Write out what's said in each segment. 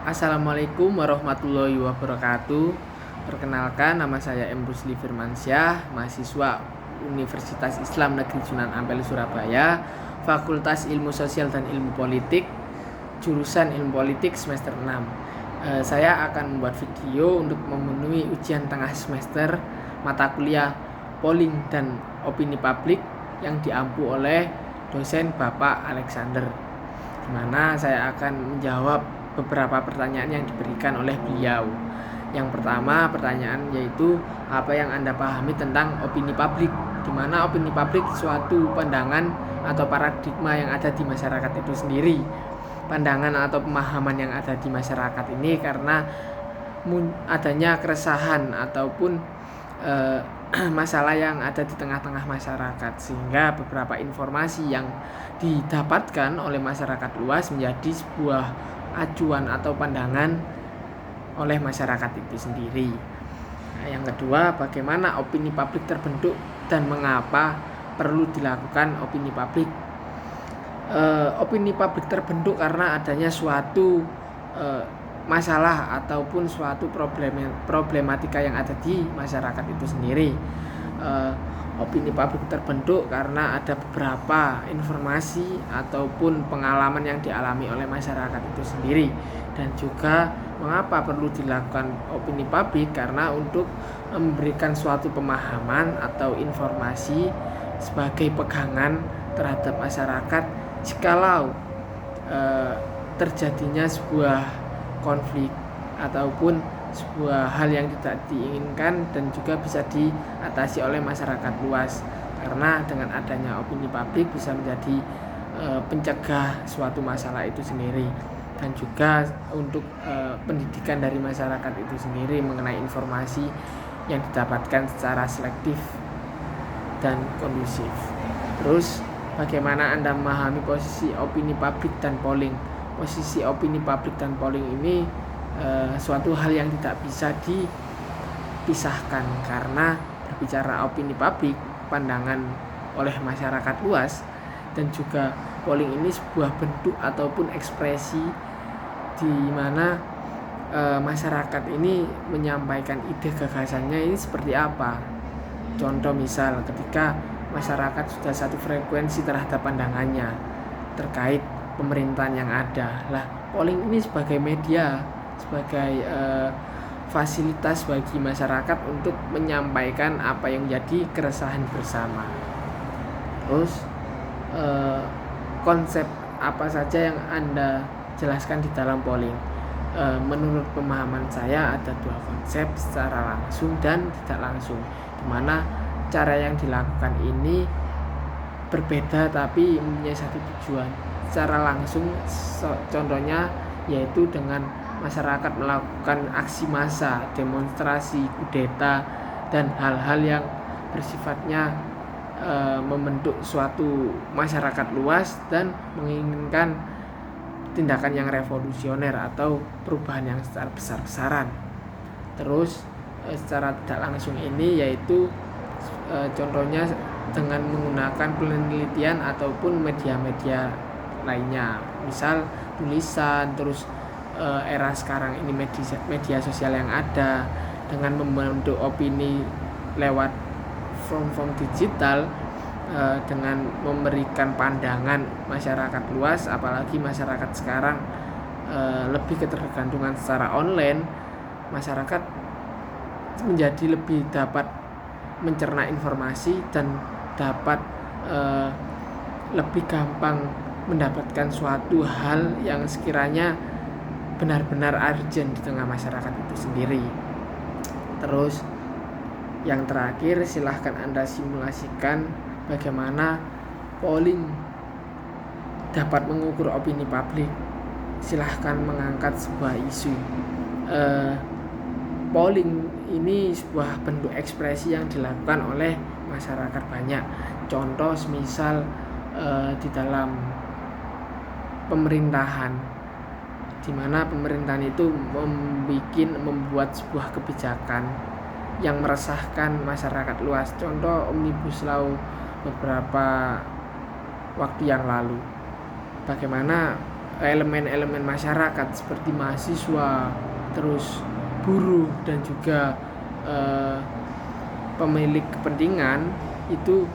Assalamualaikum warahmatullahi wabarakatuh. Perkenalkan, nama saya M. Rusli Firmansyah, mahasiswa Universitas Islam Negeri Sunan Ampel Surabaya, Fakultas Ilmu Sosial dan Ilmu Politik, jurusan Ilmu Politik semester 6. Saya akan membuat video untuk memenuhi ujian tengah semester mata kuliah polling dan opini publik yang diampu oleh dosen Bapak Alexander, di mana saya akan menjawab beberapa pertanyaan yang diberikan oleh beliau. Yang pertama pertanyaan yaitu, apa yang Anda pahami tentang opini publik? Di mana opini publik suatu pandangan atau paradigma yang ada di masyarakat itu sendiri. Pandangan atau pemahaman yang ada di masyarakat ini karena adanya keresahan ataupun masalah yang ada di tengah-tengah masyarakat, sehingga beberapa informasi yang didapatkan oleh masyarakat luas menjadi sebuah acuan atau pandangan oleh masyarakat itu sendiri. Yang kedua, bagaimana opini publik terbentuk dan mengapa perlu dilakukan opini publik? Opini publik terbentuk karena adanya suatu masalah ataupun suatu problematika yang ada di masyarakat itu sendiri. Opini publik terbentuk karena ada beberapa informasi ataupun pengalaman yang dialami oleh masyarakat itu sendiri. Dan juga mengapa perlu dilakukan opini publik, karena untuk memberikan suatu pemahaman atau informasi sebagai pegangan terhadap masyarakat jikalau terjadinya sebuah konflik ataupun sebuah hal yang tidak diinginkan dan juga bisa diatasi oleh masyarakat luas. Karena dengan adanya opini publik bisa menjadi pencegah suatu masalah itu sendiri, dan juga untuk pendidikan dari masyarakat itu sendiri mengenai informasi yang didapatkan secara selektif dan kondusif. Terus, bagaimana Anda memahami posisi opini publik dan polling? Posisi opini publik dan polling ini suatu hal yang tidak bisa dipisahkan, karena berbicara opini publik, pandangan oleh masyarakat luas, dan juga polling ini sebuah bentuk ataupun ekspresi di mana masyarakat ini menyampaikan ide gagasannya ini seperti apa. Contoh misal ketika masyarakat sudah satu frekuensi terhadap pandangannya terkait pemerintahan yang ada. Lah, polling ini sebagai media, sebagai fasilitas bagi masyarakat untuk menyampaikan apa yang menjadi keresahan bersama. Terus konsep apa saja yang Anda jelaskan di dalam polling? Menurut pemahaman saya ada dua konsep, secara langsung dan tidak langsung, dimana cara yang dilakukan ini berbeda tapi mempunyai satu tujuan. Secara langsung contohnya yaitu dengan masyarakat melakukan aksi massa, demonstrasi, kudeta, dan hal-hal yang bersifatnya membentuk suatu masyarakat luas dan menginginkan tindakan yang revolusioner atau perubahan yang secara besar-besaran. Terus secara tidak langsung ini yaitu contohnya dengan menggunakan penelitian ataupun media-media lainnya, misal tulisan. Terus era sekarang ini media sosial yang ada, dengan membentuk opini lewat form digital, dengan memberikan pandangan masyarakat luas, apalagi masyarakat sekarang lebih ketergantungan secara online. Masyarakat menjadi lebih dapat mencerna informasi dan dapat lebih gampang mendapatkan suatu hal yang sekiranya benar-benar urgent di tengah masyarakat itu sendiri. Terus yang terakhir, silahkan Anda simulasikan bagaimana polling dapat mengukur opini publik. Silahkan mengangkat sebuah isu. Polling ini sebuah bentuk ekspresi yang dilakukan oleh masyarakat banyak. Contoh misal di dalam pemerintahan, di mana pemerintahan itu membuat sebuah kebijakan yang meresahkan masyarakat luas. Contoh Omnibus Law beberapa waktu yang lalu. Bagaimana elemen-elemen masyarakat seperti mahasiswa, terus buruh dan juga pemilik kepentingan itu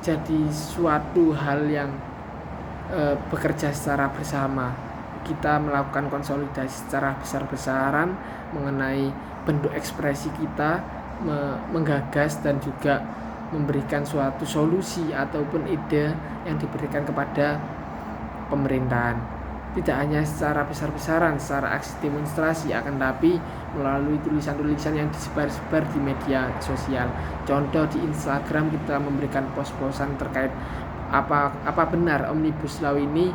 jadi suatu hal yang bekerja secara bersama. Kita melakukan konsolidasi secara besar-besaran mengenai bentuk ekspresi kita, menggagas dan juga memberikan suatu solusi ataupun ide yang diberikan kepada pemerintahan. Tidak hanya secara besar-besaran, secara aksi demonstrasi, akan tapi melalui tulisan-tulisan yang disebar-sebar di media sosial. Contoh di Instagram kita memberikan post-postan terkait apa benar Omnibus Law ini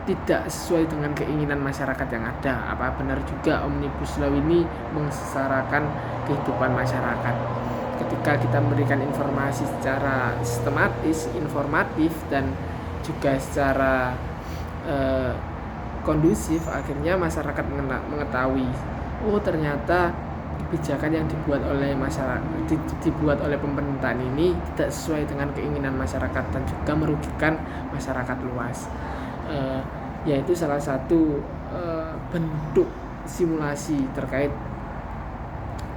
tidak sesuai dengan keinginan masyarakat yang ada. Apa benar juga Omnibus Law ini mengsesarakan kehidupan masyarakat. Ketika kita memberikan informasi secara sistematis, informatif dan juga secara kondusif, akhirnya masyarakat mengetahui ternyata kebijakan yang dibuat oleh masyarakat, dibuat oleh pemerintahan ini tidak sesuai dengan keinginan masyarakat dan juga merugikan masyarakat luas. Yaitu salah satu bentuk simulasi terkait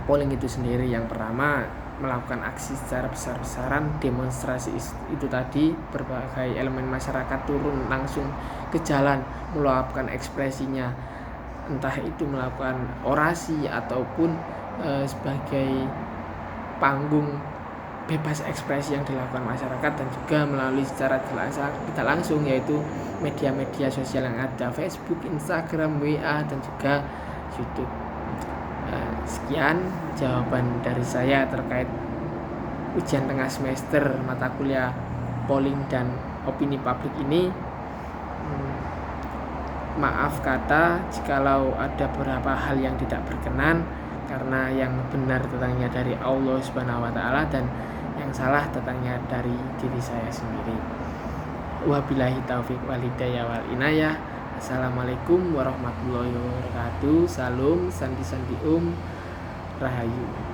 polling itu sendiri. Yang pertama, melakukan aksi secara besar-besaran, demonstrasi itu tadi, berbagai elemen masyarakat turun langsung ke jalan meluapkan ekspresinya, entah itu melakukan orasi ataupun sebagai panggung bebas ekspresi yang dilakukan masyarakat, dan juga melalui secara tidak langsung yaitu media-media sosial yang ada, Facebook, Instagram, WA dan juga YouTube. Sekian jawaban dari saya terkait ujian tengah semester mata kuliah polling dan opini publik ini. Maaf kata jikalau ada beberapa hal yang tidak berkenan, karena yang benar datangnya dari Allah Subhanahu wa taala dan yang salah datangnya dari diri saya sendiri. Wabillahi taufiq wal hidayah wal inayah. Assalamualaikum warahmatullahi wabarakatuh. Salam sandi Rahayu.